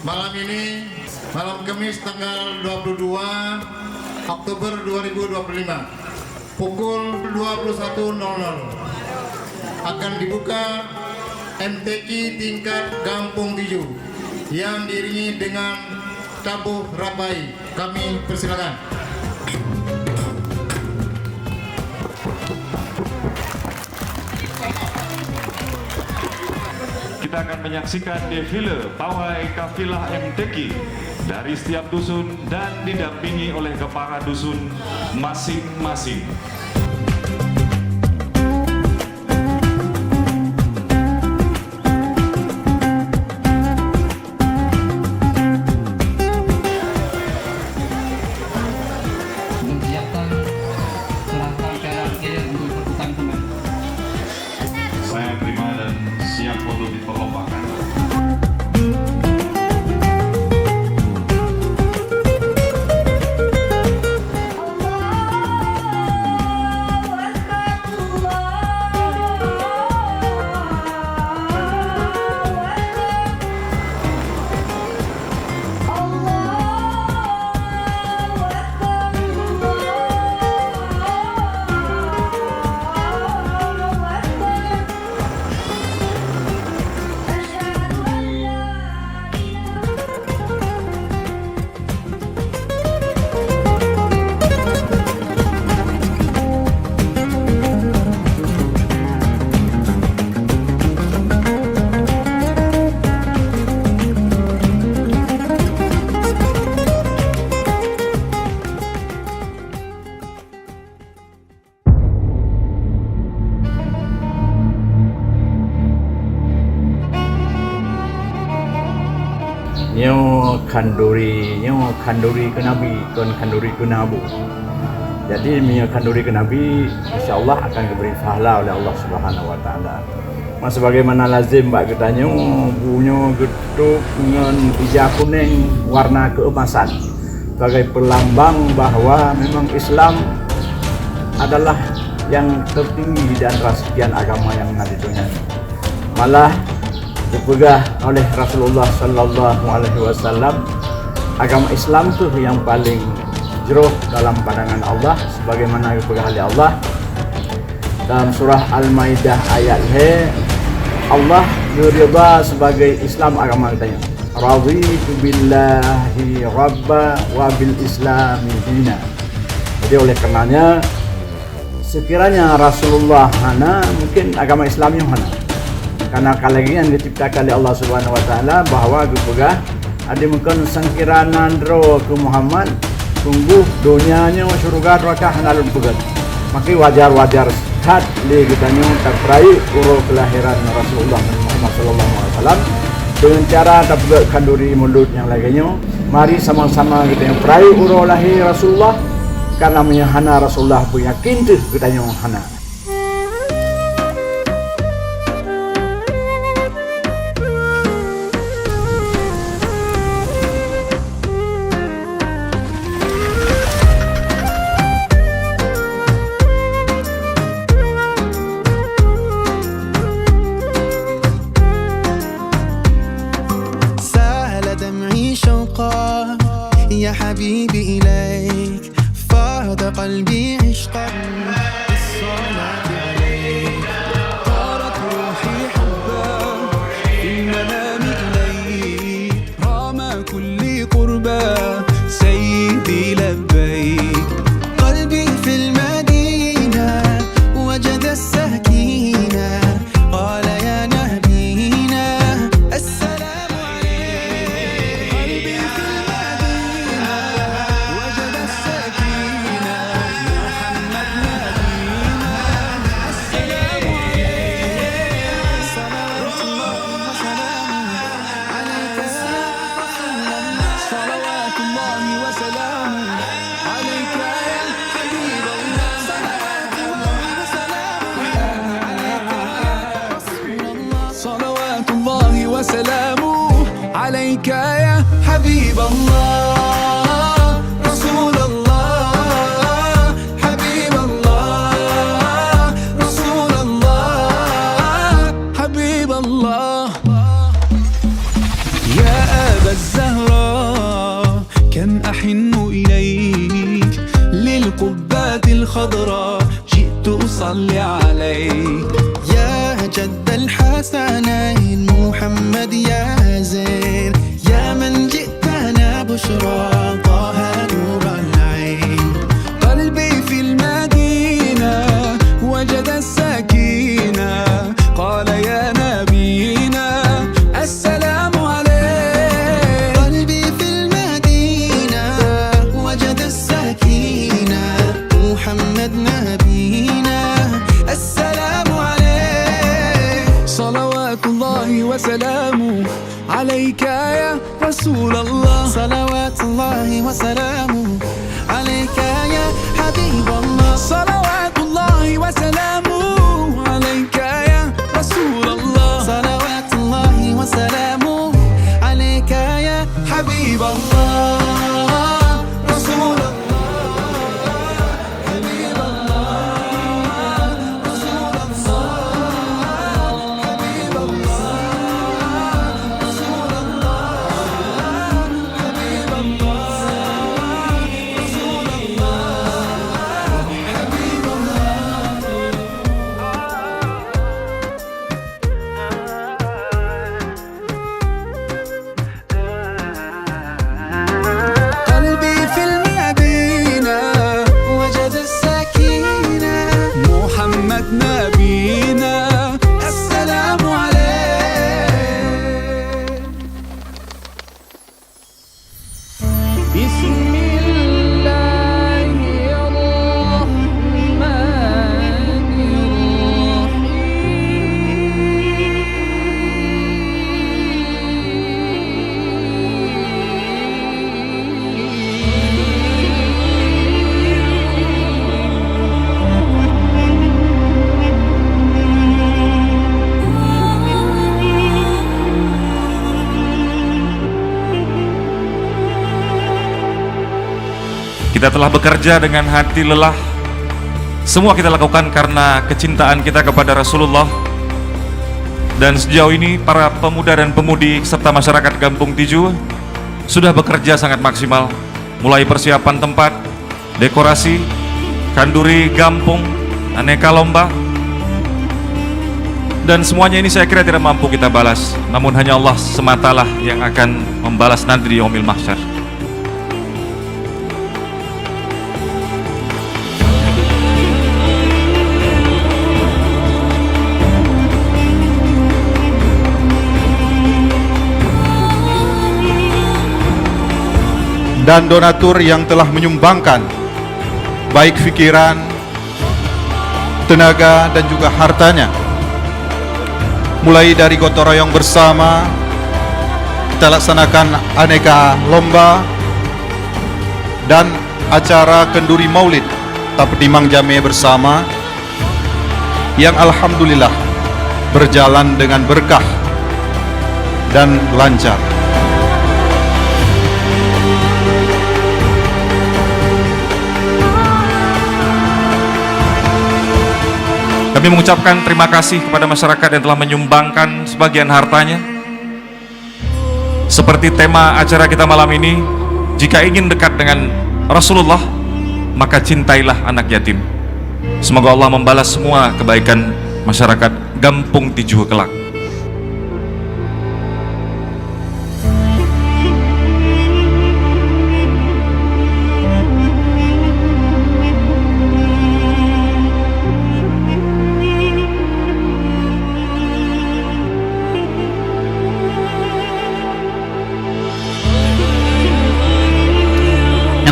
Malam ini, malam Kamis tanggal 22 Oktober 2025, pukul 21.00 akan dibuka MTQ tingkat Gampung Tiju yang diiringi dengan tabuh rapai. Kami persilakan. Kita akan menyaksikan defile pawai kafilah MTQ dari setiap dusun dan didampingi oleh kepala dusun masing-masing. Saya terima dan siap untuk diperlombakan. Nyo kanduri ke Nabi, kon kanduri ke Nabu. Jadi nyo kanduri ke Nabi, insya-Allah akan diberi pahala oleh Allah Subhanahu Wa Taala. Mas sebagaimana lazim mbak katanya, bunyo geduk dengan hijau kuning warna keemasan sebagai pelambang bahwa memang Islam adalah yang tertinggi dan sekian agama yang ada di dunia. Malah dipegang oleh Rasulullah Sallallahu Alaihi Wasallam, agama Islam tuh yang paling jauh dalam pandangan Allah, sebagaimana dipegang oleh Allah dalam surah Al-Maidah ayat Allah berridha sebagai Islam agama katanya. Raditu billahi rabba wa bil islami dina. Jadi oleh karenanya sekiranya Rasulullah hana, mungkin agama Islamnya hana. Karena kali yang diciptakan oleh Allah Subhanahu Wa Taala bahwa gupegah ada mungkin sangkiranan ro ke Muhammad tunggu dunianya surga neraka hanalun pegat. Maka wajar-wajar had li kitanya terperai uro kelahiran Rasulullah Muhammad sallallahu alaihi wasallam dengan cara terpegat kanduri mulut yang lainnya. Mari sama-sama kita perai uro lahir Rasulullah karena menyahana Rasulullah punya kintu kitanya hana. يا حبيبي إليك فاض قلبي عشقا بالصلاة عليك طارت روحي حبا في المنام إليك رام كل قربا سيدي لبيك قلبي في المدينة وجد السكينة قال يا نبينا السلام عليك قلبي في المدينة وجد السكينة محمد نبينا السلام عليك الزهراء كم أحن إليك للقبات الخضراء جئت أصلي عليك يا جد الحسنين محمد يا زين يا من جئتنا بشرى طه نور العين قلبي في المدينة وجد السكينة قال يا نبينا السلام عليك قلبي في المدينة وجد السكينة محمد نبينا السلام عليك صلوات الله وسلامه عليك يا رسول الله صلوات الله وسلامه عليك يا حبيب الله صلوات الله وسلامه عليك يا رسول الله صلوات الله وسلامه عليك يا حبيب الله رسول الله حبيب الله رسول الله حبيب الله رسول الله حبيب الله رسول الله حبيب قلبي في المدينة وجد السكينة محمد نبينا السلام عليك بسم الله الرحمن Kita telah bekerja dengan hati lelah. Semua kita lakukan karena kecintaan kita kepada Rasulullah. Dan sejauh ini para pemuda dan pemudi serta masyarakat Kampung Tiju sudah bekerja sangat maksimal. Mulai persiapan tempat, dekorasi, kanduri, gampung, aneka lomba. Dan semuanya ini saya kira tidak mampu kita balas. Namun hanya Allah sematalah yang akan membalas nanti di Yaumil Mahsyar. dan donatur yang telah menyumbangkan baik pikiran, tenaga dan juga hartanya. Mulai dari gotong royong bersama, kita laksanakan aneka lomba dan acara kenduri maulid Tapdimang Jame bersama yang alhamdulillah berjalan dengan berkah dan lancar. Kami mengucapkan terima kasih kepada masyarakat yang telah menyumbangkan sebagian hartanya. Seperti tema acara kita malam ini, jika ingin dekat dengan Rasulullah, maka cintailah anak yatim. Semoga Allah membalas semua kebaikan masyarakat Kampung Tiju kelak.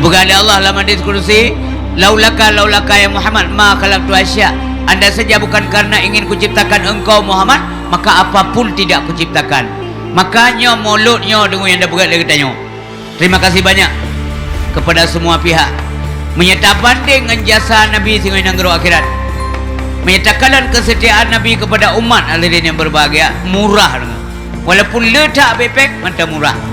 Bukan Allah dalam hadis kursi, laulaka ya Muhammad ma khalaqtu asya. Anda saja bukan karena ingin kuciptakan engkau Muhammad, maka apapun tidak kuciptakan. Makanya mulutnya dengar yang dah berat dia katanya. Terima kasih banyak kepada semua pihak menyerta banding dengan jasa Nabi sehingga nanggero akhirat, menyatakan kesetiaan Nabi kepada umat hadirin yang berbahagia. Murah, walaupun letak bepek mantap murah.